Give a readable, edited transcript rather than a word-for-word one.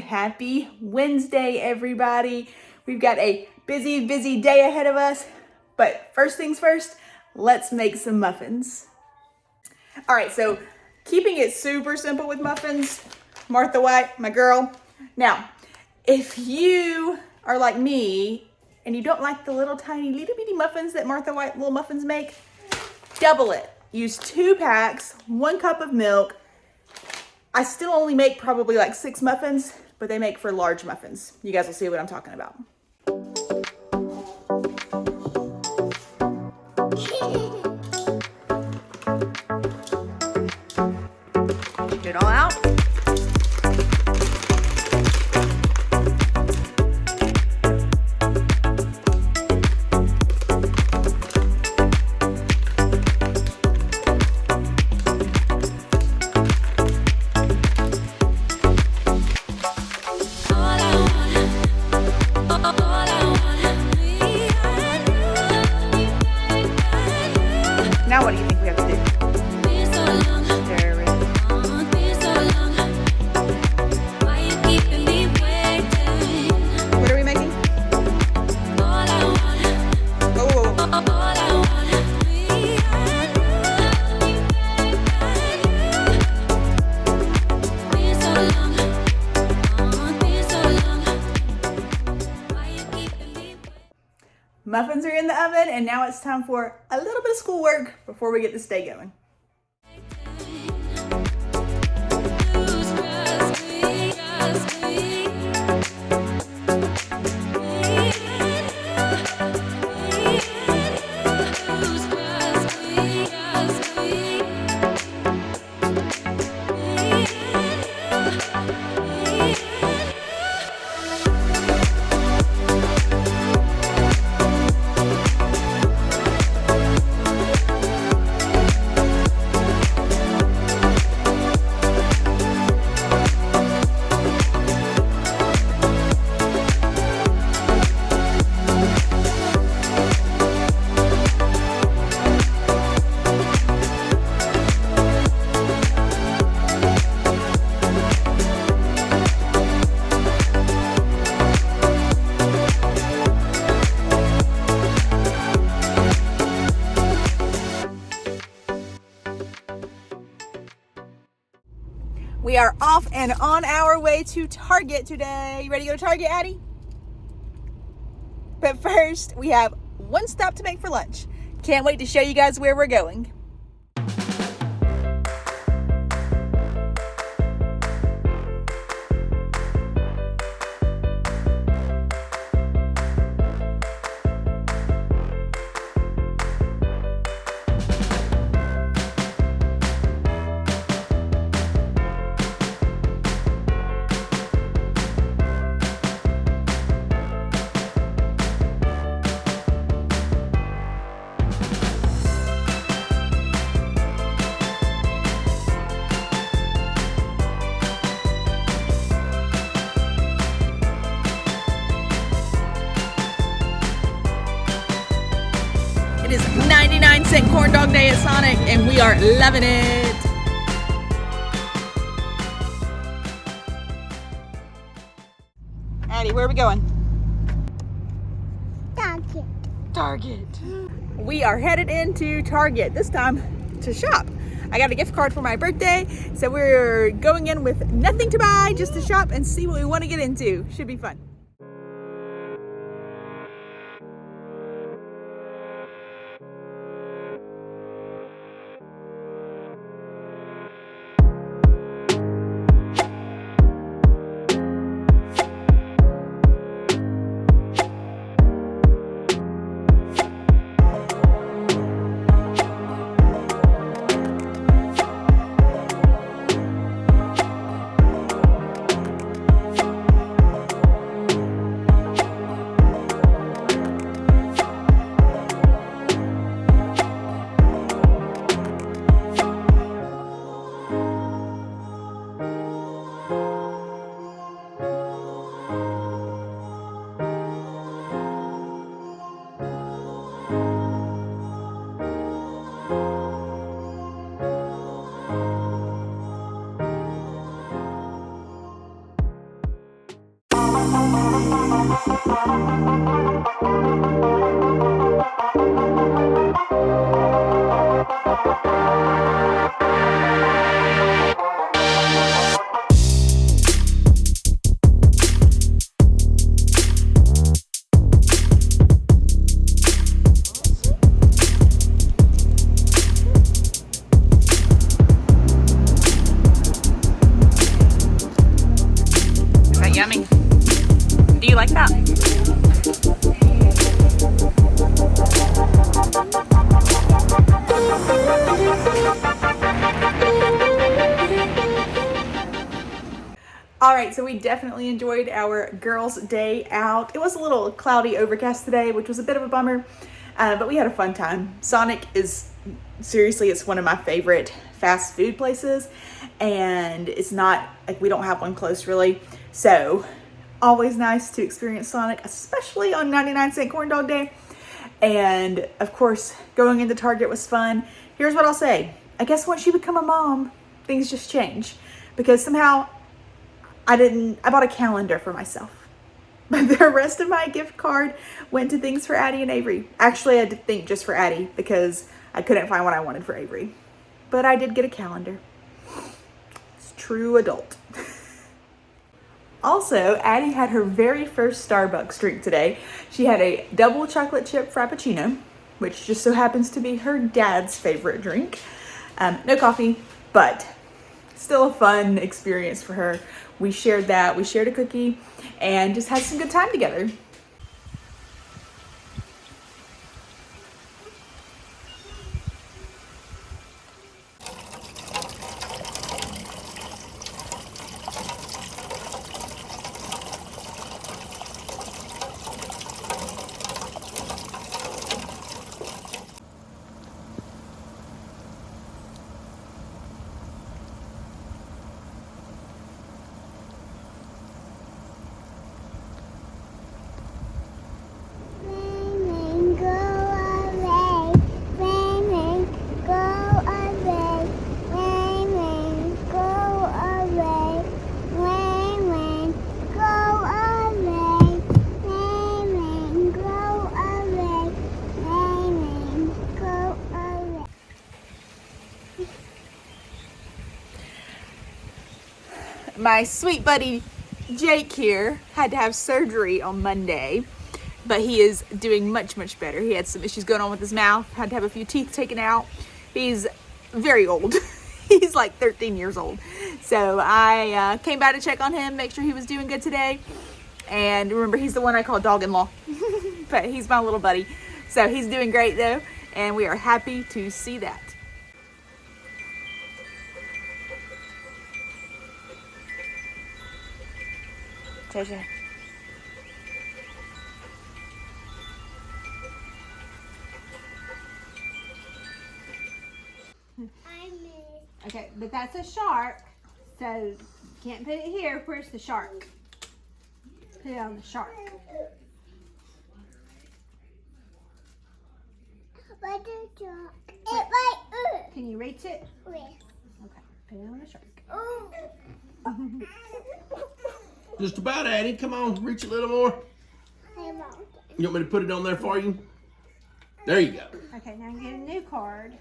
happy Wednesday, everybody. We've got a busy day ahead of us, but first things first, let's make some muffins. All right, so keeping it super simple with muffins, Martha White, my girl. Now, if you are like me and you don't like the little tiny little bitty muffins that Martha White Little Muffins make, double it. Use 2 packs, 1 cup of milk. I still only make probably like 6 muffins, but they make for large muffins. You guys will see what I'm talking about. Get it all out. Now what do you think we have to do? Stir it. What are we making? Whoa. Muffins are in the oven, and now it's time for a little bit of schoolwork before we get this day going. We are off and on our way to Target today. You ready to go to Target, Addie? But first, we have one stop to make for lunch. Can't wait to show you guys where we're going. It is 99-cent corn dog day at Sonic, and we are loving it. Addie, where are we going? Target. We are headed into Target, this time to shop. I got a gift card for my birthday, so we're going in with nothing to buy, just to shop and see what we want to get into. Should be fun. we definitely enjoyed our girls' day out. It was a little cloudy, overcast today, which was a bit of a bummer, but we had a fun time. Sonic is, seriously, it's one of my favorite fast food places, and it's not, like, we don't have one close really, so always nice to experience Sonic, especially on 99-cent corn dog day. And of course, going into Target was fun. Here's what I'll say. I guess once you become a mom, things just change, because somehow I bought a calendar for myself. But the rest of my gift card went to things for Addie and Avery. Actually, I did think just for Addie because I couldn't find what I wanted for Avery. But I did get a calendar. It's true adult. Also, Addie had her very first Starbucks drink today. She had a double chocolate chip frappuccino, which just so happens to be her dad's favorite drink. No coffee, but still a fun experience for her. We shared that, we shared a cookie, and just had some good time together. My sweet buddy Jake here had to have surgery on Monday, but he is doing much, much better. He had some issues going on with his mouth, had to have a few teeth taken out. He's very old. He's like 13 years old. So I came by to check on him, make sure he was doing good today. And remember, he's the one I call dog-in-law, but he's my little buddy. So he's doing great though, and we are happy to see that. JJ. Okay, but that's a shark, so can't put it here. Where's the shark? Put it on the shark. Where's the shark? It's like Can you reach it? yes. Okay, put it on the shark. Just about, Addie. Come on, reach a little more. I won't. You want me to put it on there for you? There you go. Okay, now get a new card.